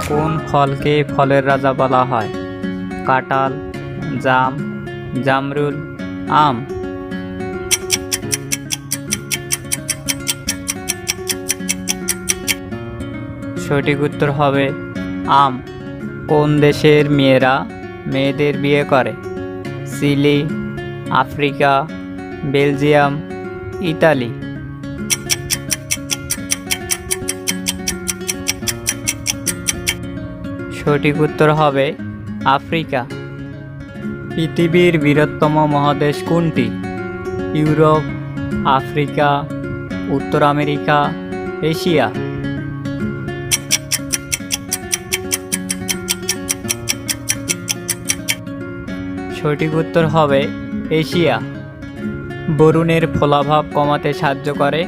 কোন ফলকে ফলের রাজা বলা হয়? কাঁঠাল, জাম, জামরুল, আম। সঠিক উত্তর হবে আম। কোন দেশের মেয়েরা মেয়েদের বিয়ে করে? Chile, Africa, Belgium, Italy. সঠিক উত্তর হবে আফ্রিকা। পৃথিবীর বৃহত্তম মহাদেশ কোনটি? ইউরোপ, আফ্রিকা, উত্তর আমেরিকা, এশিয়া। সঠিক উত্তর হবে এশিয়া। বরুণের ফোলাভাব কমাতে সাহায্য করে?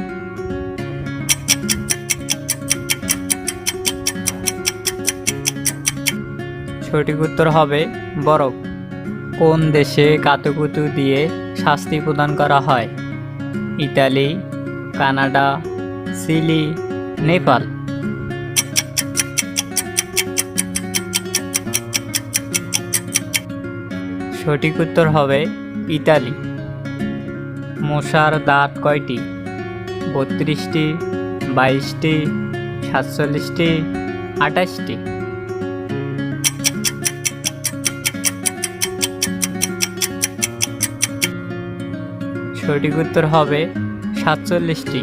সঠিক উত্তর হবে বরফ। কোন দেশে কাতুকুতু দিয়ে শাস্তি প্রদান করা হয়? Italy, Canada, Chile, Nepal. সঠিক উত্তর হবে ইতালি। মশার দাঁত কয়টি? 32টি, 22টি, 47টি, 28টি। সঠিক উত্তর হবে 47টি।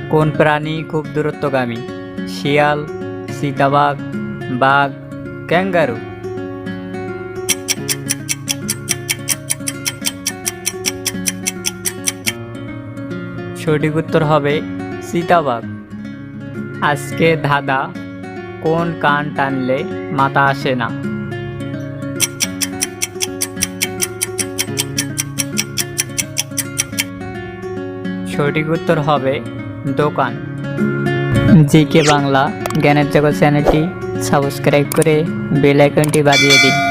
কোন প্রাণী খুব দূরত্বগামী? শিয়াল, চিতাবাঘ, বাঘ, ক্যাঙ্গারু। সঠিক উত্তর হবে চিতাবাঘ। আজকে ধাঁধা, কোন কান টানলে মাথা আসে না? সঠিক উত্তর হবে দোকান। জিকে বাংলা জ্ঞানের জগৎ চ্যানেলটি সাবস্ক্রাইব করে বেল আইকনটি বাজিয়ে দিন।